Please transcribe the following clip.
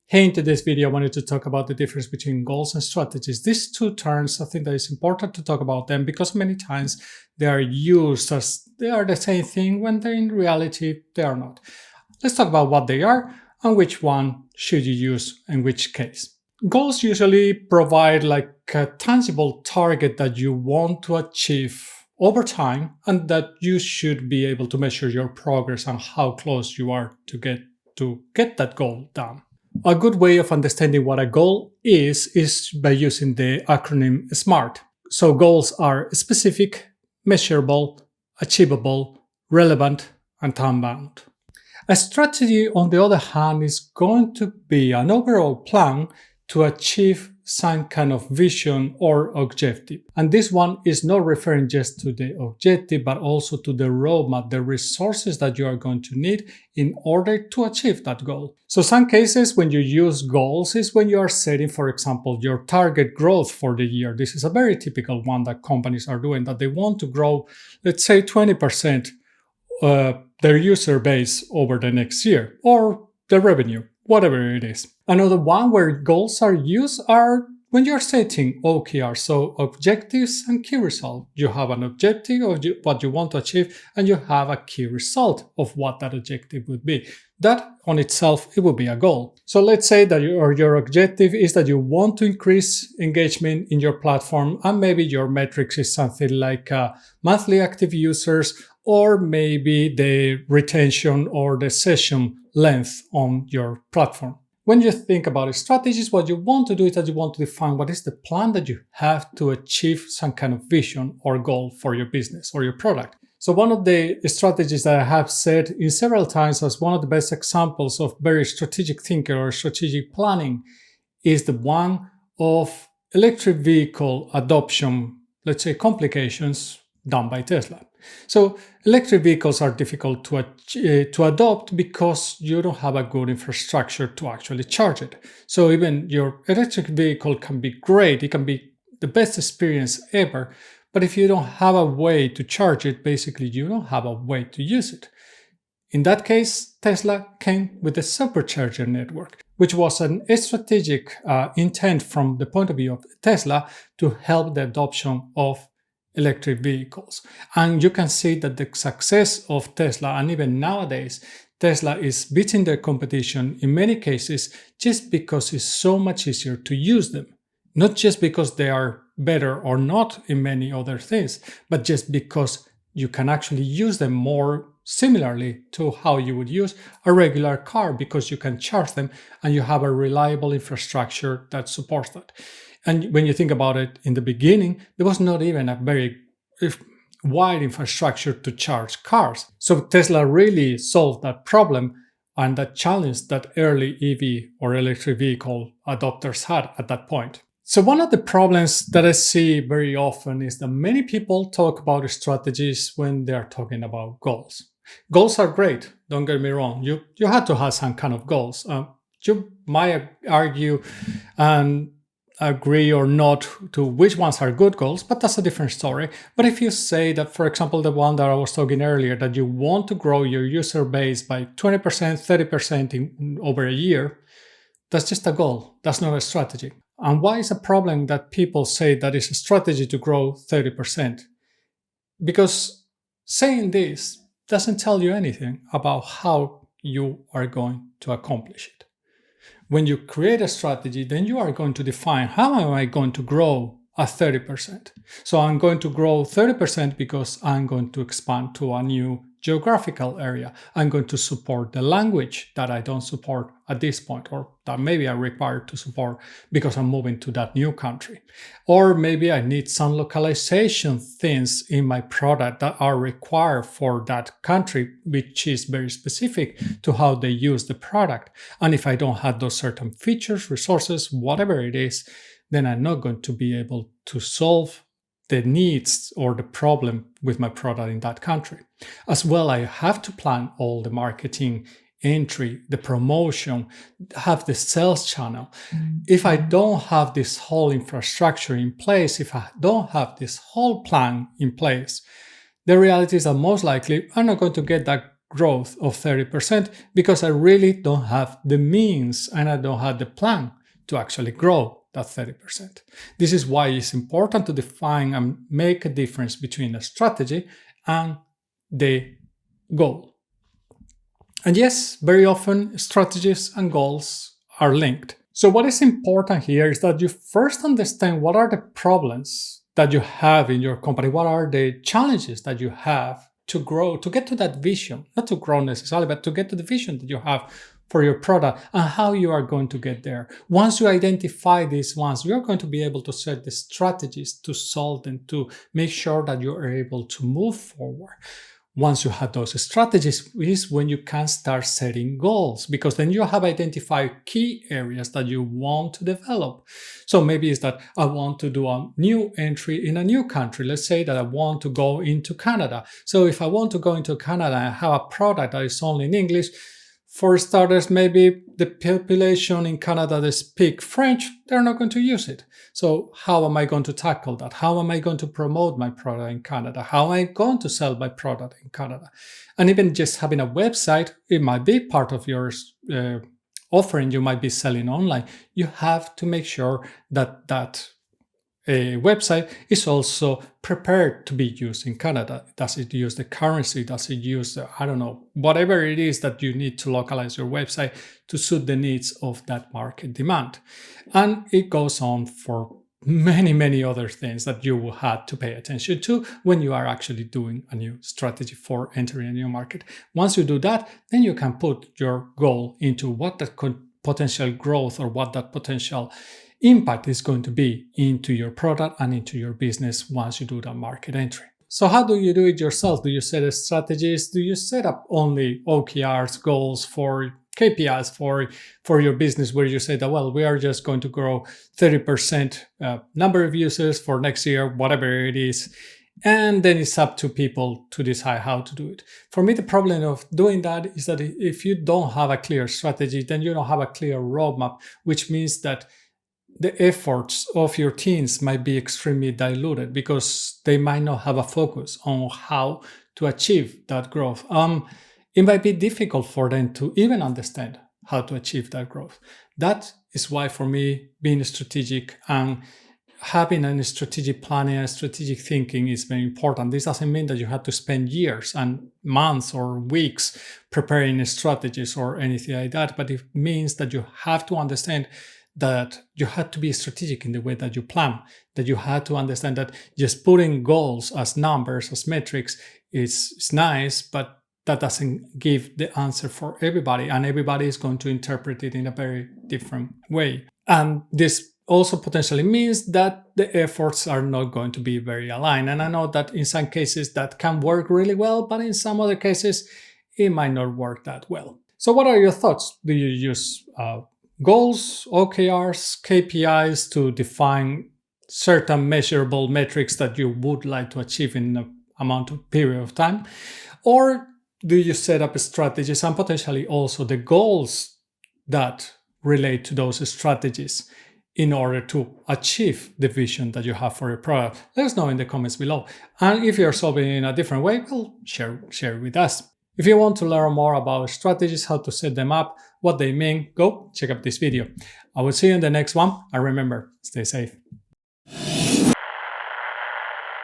Hey, into this video, I wanted to talk about the difference between goals and strategies. These two terms, I think that it's important to talk about them because many times they are used as they are the same thing when in reality they are not. Let's talk about what they are and which one should you use in which case. Goals usually provide like a tangible target that you want to achieve over time and that you should be able to measure your progress and how close you are to get that goal done. A good way of understanding what a goal is by using the acronym SMART. So goals are specific, measurable, achievable, relevant, and time-bound. A strategy, on the other hand, is going to be an overall plan to achieve some kind of vision or objective. And this one is not referring just to the objective, but also to the roadmap, the resources that you are going to need in order to achieve that goal. So some cases when you use goals is when you are setting, for example, your target growth for the year. This is a very typical one that companies are doing, that they want to grow, let's say 20% their user base over the next year, or the revenue, whatever it is. Another one where goals are used are when you're setting OKR, so objectives and key result. You have an objective of what you want to achieve, and you have a key result of what that objective would be. That on itself, it would be a goal. So let's say that your objective is that you want to increase engagement in your platform, and maybe your metrics is something like monthly active users, or maybe the retention or the session length on your platform. When you think about strategies, what you want to do is that you want to define what is the plan that you have to achieve some kind of vision or goal for your business or your product. So one of the strategies that I have said in several times as one of the best examples of very strategic thinking or strategic planning is the one of electric vehicle adoption, let's say complications done by Tesla. So electric vehicles are difficult to adopt because you don't have a good infrastructure to actually charge it. So even your electric vehicle can be great, it can be the best experience ever, but if you don't have a way to charge it, basically you don't have a way to use it. In that case, Tesla came with a supercharger network, which was a strategic intent from the point of view of Tesla to help the adoption of electric vehicles. And you can see that the success of Tesla, and even nowadays, Tesla is beating their competition in many cases just because it's so much easier to use them. Not just because they are better or not in many other things, but just because you can actually use them more similarly to how you would use a regular car, because you can charge them and you have a reliable infrastructure that supports that. And when you think about it, in the beginning, there was not even a very wide infrastructure to charge cars. So Tesla really solved that problem and that challenge that early EV or electric vehicle adopters had at that point. So one of the problems that I see very often is that many people talk about strategies when they are talking about goals. Goals are great, don't get me wrong. You have to have some kind of goals. You might argue and agree or not to which ones are good goals, but that's a different story. But if you say that, for example, the one that I was talking earlier, that you want to grow your user base by 20%, 30% in over a year, that's just a goal. That's not a strategy. And why is a problem that people say that it's a strategy to grow 30%? Because saying this doesn't tell you anything about how you are going to accomplish it. When you create a strategy, then you are going to define how am I going to grow at 30%. So I'm going to grow 30% because I'm going to expand to a new geographical area. I'm going to support the language that I don't support at this point, or that maybe I require to support because I'm moving to that new country. Or maybe I need some localization things in my product that are required for that country, which is very specific to how they use the product. And if I don't have those certain features, resources, whatever it is, then I'm not going to be able to solve the needs or the problem with my product in that country. As well, I have to plan all the marketing, entry, the promotion, have the sales channel. If I don't have this whole infrastructure in place, if I don't have this whole plan in place, the reality is that most likely I'm not going to get that growth of 30% because I really don't have the means and I don't have the plan to actually grow that 30%. This is why it's important to define and make a difference between a strategy and the goal. And yes, very often strategies and goals are linked. So what is important here is that you first understand what are the problems that you have in your company, what are the challenges that you have to grow, to get to that vision, not to grow necessarily, but to get to the vision that you have for your product and how you are going to get there. Once you identify these ones, you are going to be able to set the strategies to solve them, to make sure that you are able to move forward. Once you have those strategies is when you can start setting goals, because then you have identified key areas that you want to develop. So maybe it's that I want to do a new entry in a new country. Let's say that I want to go into Canada. So if I want to go into Canada and have a product that is only in English, for starters, maybe the population in Canada that speak French, they're not going to use it. So how am I going to tackle that? How am I going to promote my product in Canada? How am I going to sell my product in Canada? And even just having a website, it might be part of your offering you might be selling online. You have to make sure that that a website is also prepared to be used in Canada. Does it use the currency? Does it use, whatever it is that you need to localize your website to suit the needs of that market demand? And it goes on for many, many other things that you will have to pay attention to when you are actually doing a new strategy for entering a new market. Once you do that, then you can put your goal into what that potential growth or what that potential impact is going to be into your product and into your business once you do that market entry. So how do you do it yourself? Do you set strategies? Do you set up only OKRs, goals for KPIs for your business where you say that, well, we are just going to grow 30% number of users for next year, whatever it is. And then it's up to people to decide how to do it. For me, the problem of doing that is that if you don't have a clear strategy, then you don't have a clear roadmap, which means that the efforts of your teams might be extremely diluted because they might not have a focus on how to achieve that growth. It might be difficult for them to even understand how to achieve that growth. That is why, for me, being strategic and having a strategic planning and strategic thinking is very important. This doesn't mean that you have to spend years and months or weeks preparing strategies or anything like that, but it means that you have to understand that you had to be strategic in the way that you plan, that you had to understand that just putting goals as numbers, as metrics is nice, but that doesn't give the answer for everybody, and everybody is going to interpret it in a very different way. And this also potentially means that the efforts are not going to be very aligned. And I know that in some cases that can work really well, but in some other cases, it might not work that well. So what are your thoughts? Do you use goals, OKRs, KPIs to define certain measurable metrics that you would like to achieve in an amount of period of time? Or do you set up strategies and potentially also the goals that relate to those strategies in order to achieve the vision that you have for your product? Let us know in the comments below. And if you're solving it in a different way, well, share with us. If you want to learn more about strategies, how to set them up, what they mean, go check out this video. I will see you in the next one. And remember, stay safe.